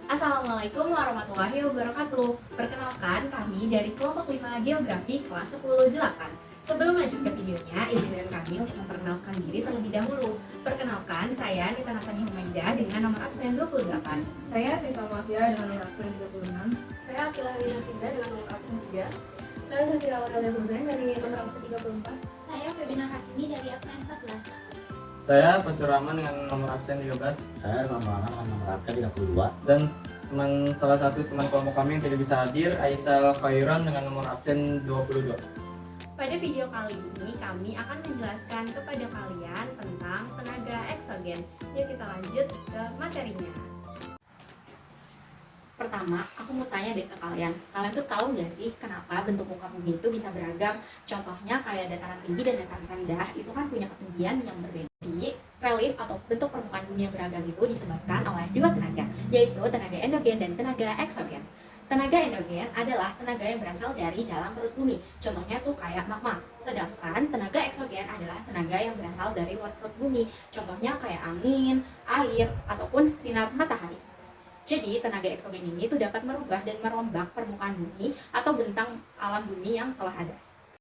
Assalamualaikum warahmatullahi wabarakatuh. Perkenalkan, kami dari kelompok 5 Geografi kelas 10-8. Sebelum lanjut ke videonya, izinkan kami untuk memperkenalkan diri terlebih dahulu. Perkenalkan, saya Nita Natani Humaida dengan nomor absen 28. Saya Sisa Mafia dengan nomor absen 36. Saya Akila Rina Finda dengan nomor absen 3. Saya Safira Aurelia Husain dari nomor absen 34. Saya Febina Kartini dari absen 14. Saya Pancur dengan nomor absen 13. Saya Maulana dengan nomor absen 32. Dan salah satu teman kelompok kami yang tidak bisa hadir, Aisyah Khairan dengan nomor absen 22. Pada video kali ini, kami akan menjelaskan kepada kalian tentang tenaga eksogen. Yuk kita lanjut ke materinya. Pertama, aku mau tanya deh ke kalian. Kalian tuh tahu nggak sih kenapa bentuk muka bumi itu bisa beragam? Contohnya kayak dataran tinggi dan dataran rendah itu kan punya ketinggian yang berbeda. Relief atau bentuk permukaan bumi yang beragam itu disebabkan oleh dua tenaga, yaitu tenaga endogen dan tenaga eksogen. Tenaga endogen adalah tenaga yang berasal dari dalam perut bumi. Contohnya tuh kayak magma. Sedangkan tenaga eksogen adalah tenaga yang berasal dari luar perut bumi. Contohnya kayak angin, air, ataupun sinar matahari. Jadi, tenaga eksogen ini tuh dapat merubah dan merombak permukaan bumi atau bentang alam bumi yang telah ada.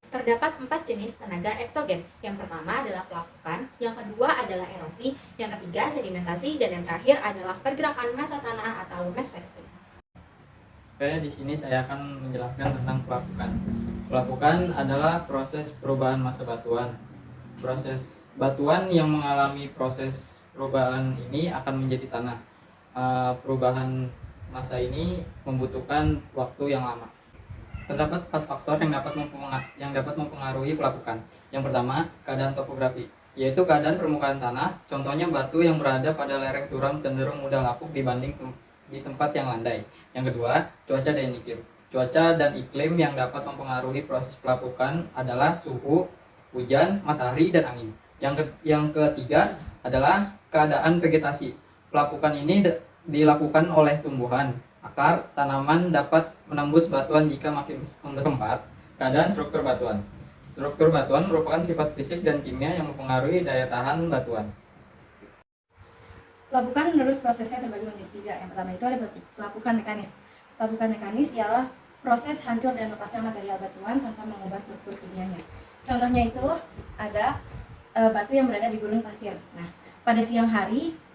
Terdapat 4 jenis tenaga eksogen. Yang pertama adalah pelapukan, yang kedua adalah erosi, yang ketiga sedimentasi, dan yang terakhir adalah pergerakan massa tanah atau mass wasting. Oke, di sini saya akan menjelaskan tentang pelapukan. Pelapukan adalah proses perubahan massa batuan. Proses batuan yang mengalami proses perubahan ini akan menjadi tanah. Perubahan massa ini membutuhkan waktu yang lama. Terdapat 4 faktor yang dapat mempengaruhi pelapukan. Yang pertama, keadaan topografi, yaitu keadaan permukaan tanah. Contohnya batu yang berada pada lereng curam cenderung mudah lapuk dibanding di tempat yang landai. Yang kedua, cuaca dan iklim. Cuaca dan iklim yang dapat mempengaruhi proses pelapukan adalah suhu, hujan, matahari, dan angin. Yang ketiga adalah keadaan vegetasi. Pelapukan ini dilakukan oleh tumbuhan, akar, tanaman dapat menembus batuan jika makin membesar. Keadaan struktur batuan. Struktur batuan merupakan sifat fisik dan kimia yang mempengaruhi daya tahan batuan. Pelapukan menurut prosesnya terbagi menjadi 3. Yang pertama itu ada pelapukan mekanis. Pelapukan mekanis ialah proses hancur dan lepasnya material batuan tanpa mengubah struktur kimianya. Contohnya itu ada batu yang berada di gurun pasir. Nah, pada siang hari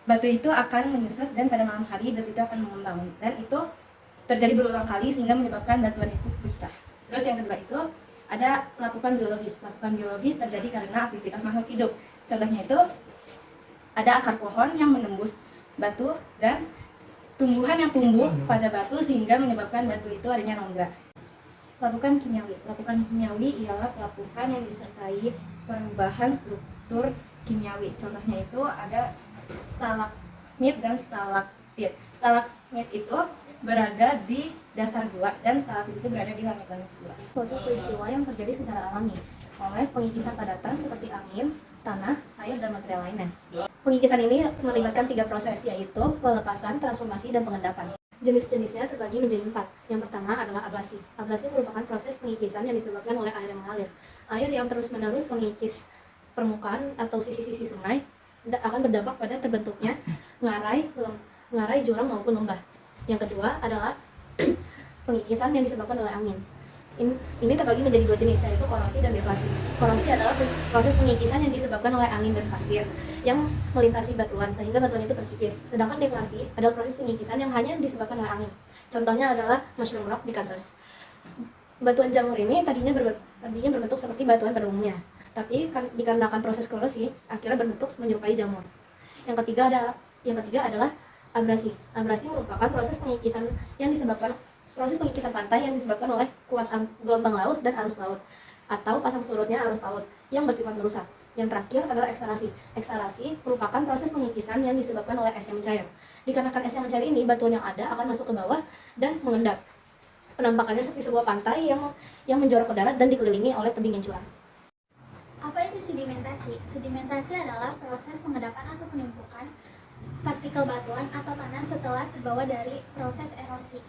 batu itu akan menyusut dan pada malam hari batu itu akan mengembang, dan itu terjadi berulang kali sehingga menyebabkan batuan itu pecah. Terus yang kedua itu ada pelapukan biologis. Pelapukan biologis terjadi karena aktivitas makhluk hidup. Contohnya itu ada akar pohon yang menembus batu dan tumbuhan yang tumbuh pada batu sehingga menyebabkan batu itu adanya rongga. Pelapukan kimiawi. Pelapukan kimiawi ialah pelapukan yang disertai perubahan struktur kimiawi. Contohnya itu ada stalagmit dan stalaktit. Stalagmit itu berada di dasar gua dan stalaktit itu berada di langit-langit gua. Suatu peristiwa yang terjadi secara alami oleh pengikisan padatan seperti angin, tanah, air, dan material lainnya. Pengikisan ini melibatkan 3 proses, yaitu pelepasan, transformasi, dan pengendapan. Jenis-jenisnya terbagi menjadi 4. Yang pertama adalah ablasi. Ablasi merupakan proses pengikisan yang disebabkan oleh air yang mengalir. Air yang terus-menerus mengikis permukaan atau sisi-sisi sungai akan berdampak pada terbentuknya ngarai jurang maupun lembah. Yang kedua adalah pengikisan yang disebabkan oleh angin. Ini terbagi menjadi 2 jenis, yaitu korosi dan deflasi. Korosi adalah proses pengikisan yang disebabkan oleh angin dan pasir yang melintasi batuan sehingga batuan itu terkikis. Sedangkan deflasi adalah proses pengikisan yang hanya disebabkan oleh angin. Contohnya adalah Mushroom Rock di Kansas. Batuan jamur ini tadinya berbentuk seperti batuan pada umumnya, tapi dikarenakan proses korosi akhirnya berbentuk menyerupai jamur. Yang ketiga adalah abrasi. Abrasi merupakan proses pengikisan pantai yang disebabkan oleh kuat gelombang laut dan arus laut atau pasang surutnya arus laut yang bersifat merusak. Yang terakhir adalah eksarasi. Eksarasi merupakan proses pengikisan yang disebabkan oleh es yang mencair. Dikarenakan es yang mencair ini, batuan yang ada akan masuk ke bawah dan mengendap. Penampakannya seperti sebuah pantai yang menjorok ke darat dan dikelilingi oleh tebing yang curam. Apa itu sedimentasi? Sedimentasi adalah proses pengendapan atau penumpukan partikel batuan atau tanah setelah terbawa dari proses erosi.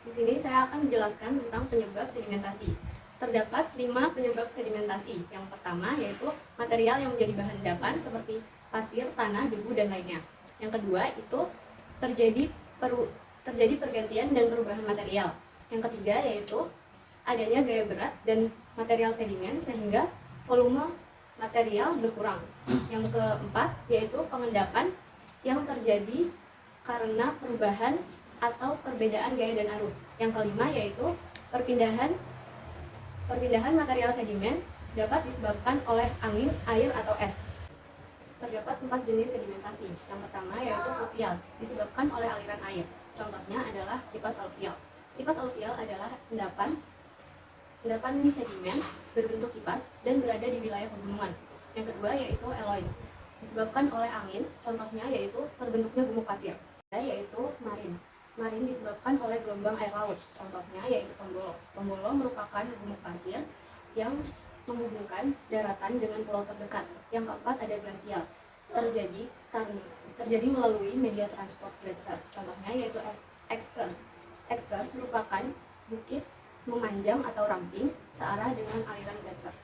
Di sini saya akan menjelaskan tentang penyebab sedimentasi. Terdapat 5 penyebab sedimentasi. Yang pertama yaitu material yang menjadi bahan endapan seperti pasir, tanah, debu, dan lainnya. Yang kedua itu terjadi terjadi pergantian dan perubahan material. Yang ketiga yaitu adanya gaya berat dan material sedimen sehingga volume material berkurang. Yang keempat yaitu pengendapan yang terjadi karena perubahan atau perbedaan gaya dan arus. Yang kelima yaitu perpindahan material sedimen dapat disebabkan oleh angin, air, atau es. Terdapat 4 jenis sedimentasi. Yang pertama yaitu fluvial, disebabkan oleh aliran air. Contohnya adalah kipas aluvial. Kipas aluvial adalah endapan sedimen berbentuk kipas dan berada di wilayah pegunungan. Yang kedua yaitu elois, disebabkan oleh angin. Contohnya yaitu terbentuknya gumuk pasir. Yaitu marin. Marin disebabkan oleh gelombang air laut. Contohnya yaitu tombolo. Tombolo merupakan gumuk pasir yang menghubungkan daratan dengan pulau terdekat. Yang keempat ada glasial, terjadi melalui media transport glacier. Contohnya yaitu ekskurs. Ekskurs merupakan bukit memanjang atau ramping searah dengan aliran glacier.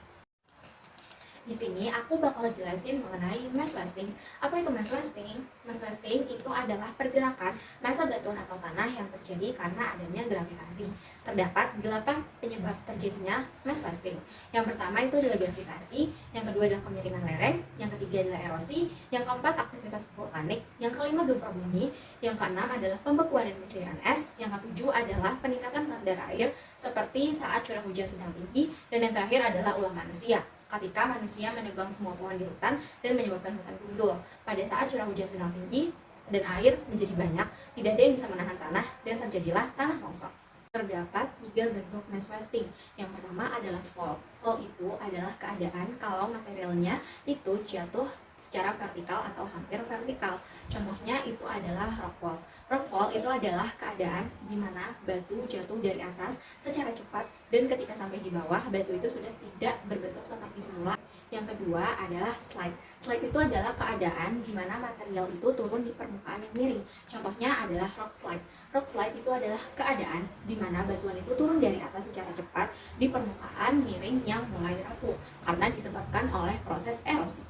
Di sini aku bakal jelasin mengenai mass wasting. Apa itu mass wasting? Mass wasting itu adalah pergerakan massa batuan atau tanah yang terjadi karena adanya gravitasi. Terdapat 8 penyebab terjadinya mass wasting. Yang pertama itu adalah gravitasi, yang kedua adalah kemiringan lereng, yang ketiga adalah erosi, yang keempat aktivitas vulkanik, yang kelima gempa bumi, yang keenam adalah pembekuan dan pencairan es, yang ketujuh adalah peningkatan kadar air seperti saat curah hujan sedang tinggi, dan yang terakhir adalah ulah manusia. Ketika manusia menebang semua pohon di hutan dan menyebabkan hutan gundul. Pada saat curah hujan sedang tinggi dan air menjadi banyak, tidak ada yang bisa menahan tanah dan terjadilah tanah longsor. Terdapat 3 bentuk mass wasting. Yang pertama adalah fall. Fall itu adalah keadaan kalau materialnya itu jatuh secara vertikal atau hampir vertikal. Contohnya itu adalah rockfall. Rockfall itu adalah keadaan di mana batu jatuh dari atas secara cepat dan ketika sampai di bawah batu itu sudah tidak berbentuk seperti semula. Yang kedua adalah slide. Slide itu adalah keadaan di mana material itu turun di permukaan yang miring. Contohnya adalah rock slide. Rock slide itu adalah keadaan di mana batuan itu turun dari atas secara cepat di permukaan miring yang mulai rapuh karena disebabkan oleh proses erosi.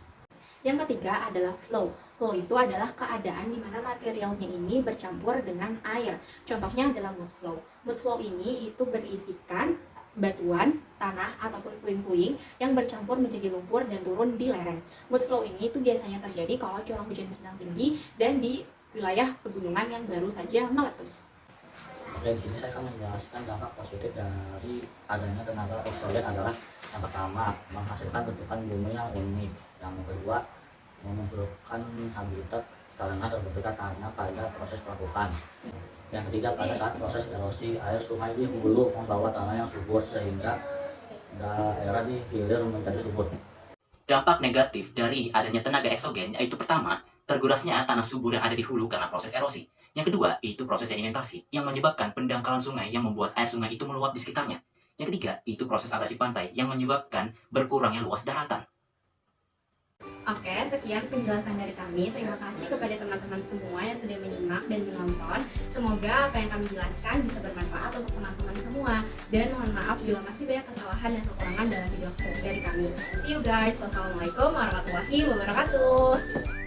Yang ketiga adalah flow. Flow itu adalah keadaan di mana materialnya ini bercampur dengan air. Contohnya adalah mud flow. Mud flow ini itu berisikan batuan, tanah, ataupun puing-puing yang bercampur menjadi lumpur dan turun di lereng. Mud flow ini itu biasanya terjadi kalau curah hujan sedang tinggi dan di wilayah pegunungan yang baru saja meletus. Oke, di sini saya akan menjelaskan dampak positif dari adanya tenaga obsolet adalah yang pertama, menghasilkan bentukan bumi yang unik. Yang kedua, memunculkan habitat karena terbentuknya tanah pada proses pelapukan. Yang ketiga, pada saat proses erosi, air sungai di hulu membawa tanah yang subur sehingga daerah di hilir menjadi subur. Dampak negatif dari adanya tenaga eksogen yaitu pertama, tergurasnya tanah subur yang ada di hulu karena proses erosi. Yang kedua, itu proses sedimentasi yang menyebabkan pendangkalan sungai yang membuat air sungai itu meluap di sekitarnya. Yang ketiga, itu proses abrasi pantai yang menyebabkan berkurangnya luas daratan. Oke, sekian penjelasan dari kami. Terima kasih kepada teman-teman semua yang sudah menyimak dan menonton. Semoga apa yang kami jelaskan bisa bermanfaat untuk teman-teman semua. Dan mohon maaf bila masih banyak kesalahan dan kekurangan dalam video dari kami. See you guys. Wassalamualaikum warahmatullahi wabarakatuh.